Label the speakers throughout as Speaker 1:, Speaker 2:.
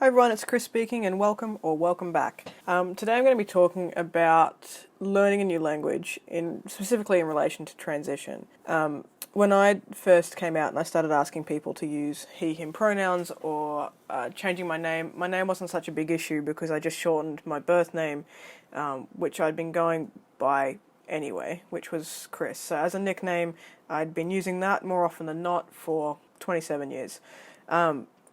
Speaker 1: Hi everyone, it's Chris speaking and welcome back. Today I'm going to be talking about learning a new language, specifically in relation to transition. When I first came out and I started asking people to use he, him pronouns or changing my name wasn't such a big issue because I just shortened my birth name, which I'd been going by anyway, which was Chris. So as a nickname, I'd been using that more often than not for 27 years.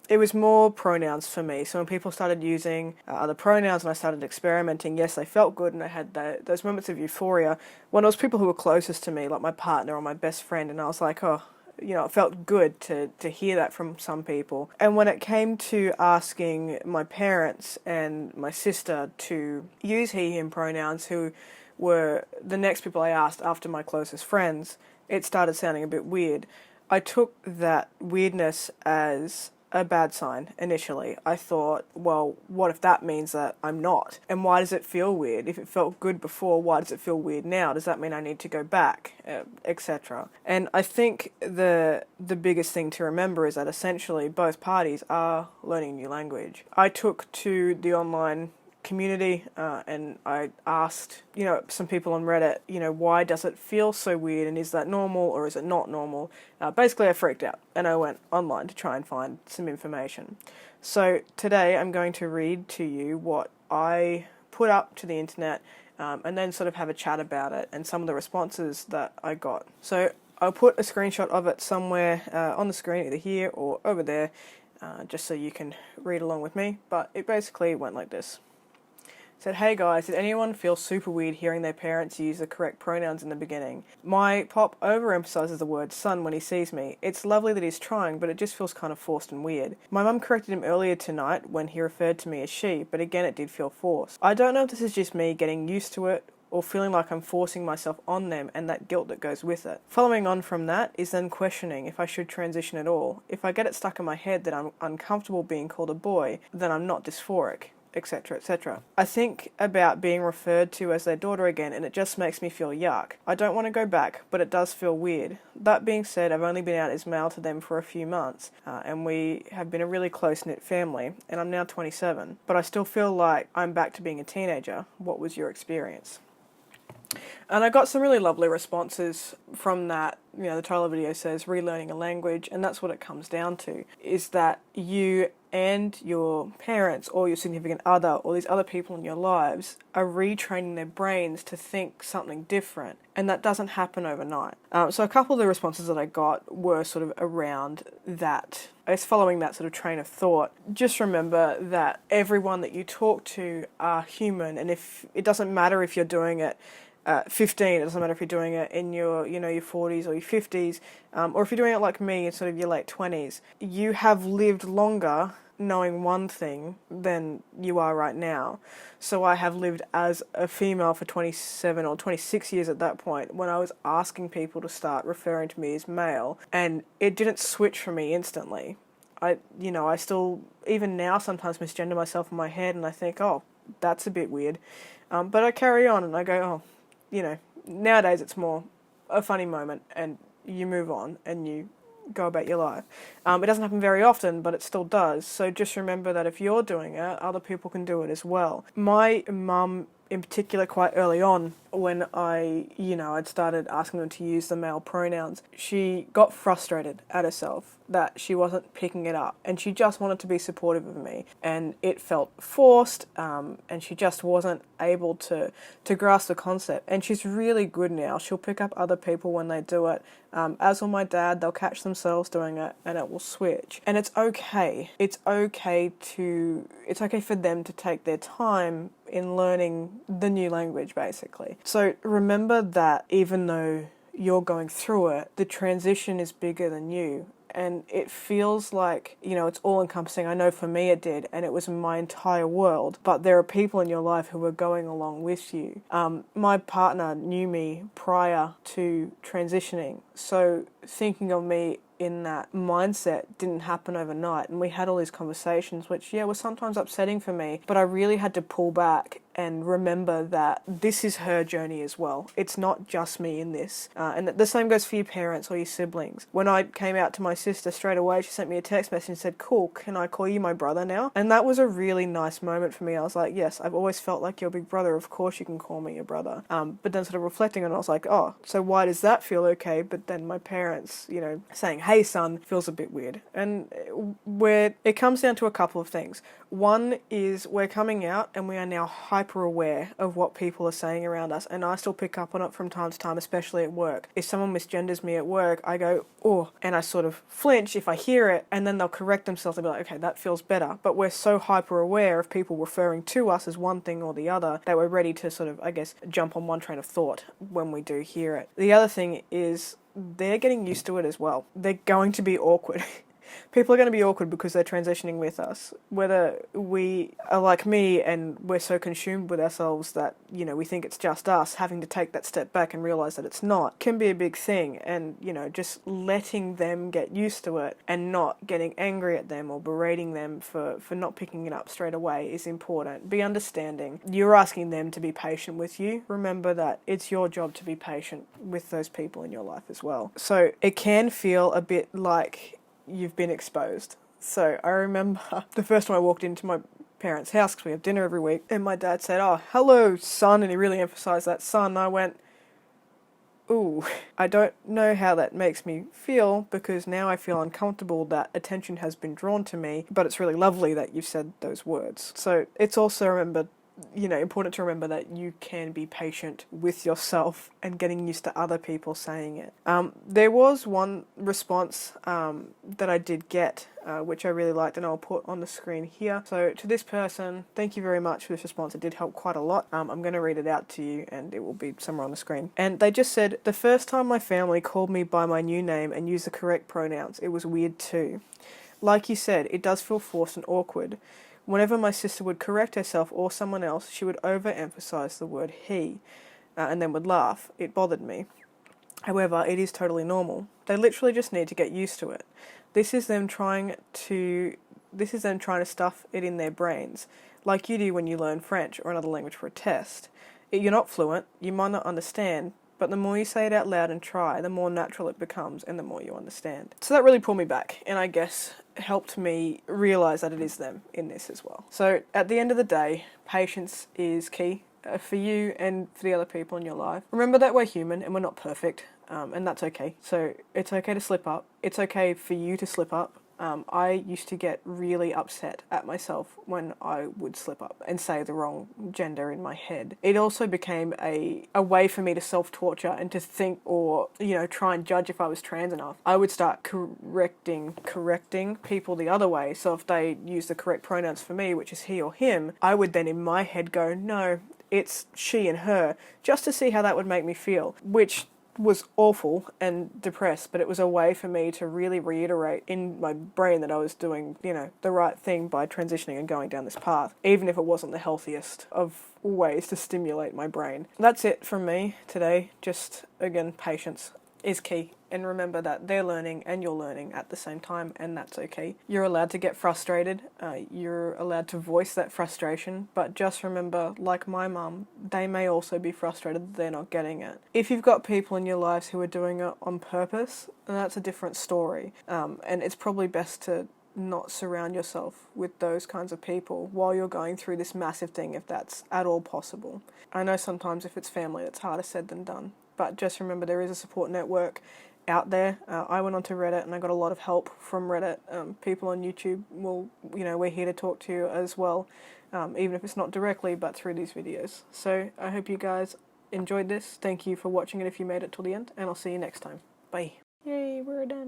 Speaker 1: It was more pronouns for me. So when people started using other pronouns and I started experimenting, yes, they felt good and I had those moments of euphoria when it was people who were closest to me, like my partner or my best friend, and I was like, oh, it felt good to hear that from some people. And when it came to asking my parents and my sister to use he, him pronouns, who were the next people I asked after my closest friends, it started sounding a bit weird. I took that weirdness as a bad sign initially. I thought, well, what if that means that I'm not? And why does it feel weird? If it felt good before, why does it feel weird now? Does that mean I need to go back, etc.? And I think the biggest thing to remember is that essentially both parties are learning a new language. I took to the online community and I asked some people on Reddit, why does it feel so weird and is that normal or is it not normal? Basically I freaked out and I went online to try and find some information. So today I'm going to read to you what I put up to the internet and then sort of have a chat about it and some of the responses that I got. So I'll put a screenshot of it somewhere on the screen, either here or over there, just so you can read along with me, but it basically went like this. Said, hey guys, did anyone feel super weird hearing their parents use the correct pronouns in the beginning? My pop overemphasizes the word son when he sees me. It's lovely that he's trying, but it just feels kind of forced and weird. My mum corrected him earlier tonight when he referred to me as she, but again it did feel forced. I don't know if this is just me getting used to it or feeling like I'm forcing myself on them and that guilt that goes with it. Following on from that is then questioning if I should transition at all. If I get it stuck in my head that I'm uncomfortable being called a boy, then I'm not dysphoric, etc., etc. I think about being referred to as their daughter again and it just makes me feel yuck. I don't want to go back, but it does feel weird. That being said, I've only been out as male to them for a few months and we have been a really close-knit family and I'm now 27, but I still feel like I'm back to being a teenager. What was your experience? And I got some really lovely responses from that. The title of the video says relearning a language, and that's what it comes down to, is that you and your parents or your significant other or these other people in your lives are retraining their brains to think something different, and that doesn't happen overnight. So a couple of the responses that I got were sort of around that. It's following that sort of train of thought. Just remember that everyone that you talk to are human, and if it doesn't matter if you're doing it 15, it doesn't matter if you're doing it in your 40s or your 50s, or if you're doing it like me in sort of your late 20s, you have lived longer knowing one thing than you are right now. So I have lived as a female for 27 or 26 years at that point when I was asking people to start referring to me as male, and it didn't switch for me instantly. I still, even now, sometimes misgender myself in my head and I think, oh, that's a bit weird. But I carry on and I go, oh, nowadays it's more a funny moment and you move on and you go about your life. It doesn't happen very often, but it still does. So just remember that if you're doing it, other people can do it as well. My mum, in particular, quite early on, when I'd started asking them to use the male pronouns, she got frustrated at herself that she wasn't picking it up and she just wanted to be supportive of me and it felt forced and she just wasn't able to grasp the concept, and she's really good now. She'll pick up other people when they do it, as will my dad. They'll catch themselves doing it and it will switch, and it's okay. It's okay for them to take their time in learning the new language, basically. So remember that even though you're going through it, the transition is bigger than you. And it feels like, it's all-encompassing. I know for me it did, and it was my entire world. But there are people in your life who are going along with you. My partner knew me prior to transitioning, so thinking of me in that mindset didn't happen overnight, and we had all these conversations which were sometimes upsetting for me, but I really had to pull back and remember that this is her journey as well. It's not just me in this. And the same goes for your parents or your siblings. When I came out to my sister, straight away she sent me a text message and said, "Cool, can I call you my brother now?" And that was a really nice moment for me. I was like, yes, I've always felt like your big brother. Of course you can call me your brother. But then sort of reflecting on it, I was like, oh, so why does that feel okay? But then my parents, saying, "Hey son," feels a bit weird. And it comes down to a couple of things. One is we're coming out and we are now hyper aware of what people are saying around us, and I still pick up on it from time to time, especially at work. If someone misgenders me at work, I go, "Oh," and I sort of flinch if I hear it, and then they'll correct themselves and be like, "Okay, that feels better." But we're so hyper aware of people referring to us as one thing or the other that we're ready to sort of, I guess, jump on one train of thought when we do hear it. The other thing is they're getting used to it as well. They're going to be awkward. People are going to be awkward because they're transitioning with us. Whether we are like me and we're so consumed with ourselves that, we think it's just us, having to take that step back and realise that it's not, can be a big thing. And, just letting them get used to it and not getting angry at them or berating them for not picking it up straight away is important. Be understanding. You're asking them to be patient with you. Remember that it's your job to be patient with those people in your life as well. So it can feel a bit like you've been exposed. So I remember the first time I walked into my parents' house, because we have dinner every week, and my dad said, "Oh, hello, son," and he really emphasised that son. I went, ooh, I don't know how that makes me feel, because now I feel uncomfortable that attention has been drawn to me, but it's really lovely that you've said those words. So it's also important to remember that you can be patient with yourself and getting used to other people saying it. There was one response that I did get, which I really liked, and I'll put on the screen here. So to this person, thank you very much for this response. It did help quite a lot. I'm going to read it out to you, and it will be somewhere on the screen. And they just said, "The first time my family called me by my new name and used the correct pronouns, it was weird too. Like you said, it does feel forced and awkward. Whenever my sister would correct herself or someone else, she would overemphasize the word he, and then would laugh. It bothered me. However, it is totally normal. They literally just need to get used to it. This is them trying to stuff it in their brains, like you do when you learn French or another language for a test. You're not fluent, you might not understand, but the more you say it out loud and try, the more natural it becomes and the more you understand." So that really pulled me back, and I guess helped me realise that it is them in this as well. So at the end of the day, patience is key for you and for the other people in your life. Remember that we're human and we're not perfect, and that's okay. So it's okay to slip up. It's okay for you to slip up. I used to get really upset at myself when I would slip up and say the wrong gender in my head. It also became a way for me to self-torture and to think or, try and judge if I was trans enough. I would start correcting people the other way. So if they use the correct pronouns for me, which is he or him, I would then in my head go, "No, it's she and her," just to see how that would make me feel, which was awful and depressed, but it was a way for me to really reiterate in my brain that I was doing, the right thing by transitioning and going down this path, even if it wasn't the healthiest of ways to stimulate my brain. That's it from me today. Just, again, patience is key. And remember that they're learning and you're learning at the same time, and that's okay. You're allowed to get frustrated. You're allowed to voice that frustration, but just remember, like my mum, they may also be frustrated that they're not getting it. If you've got people in your lives who are doing it on purpose, then that's a different story. And it's probably best to not surround yourself with those kinds of people while you're going through this massive thing, if that's at all possible. I know sometimes if it's family, it's harder said than done, but just remember there is a support network out there. I went onto Reddit and I got a lot of help from Reddit. People on YouTube we're here to talk to you as well, even if it's not directly, but through these videos. So I hope you guys enjoyed this. Thank you for watching it if you made it till the end, and I'll see you next time. Bye. Yay, we're done.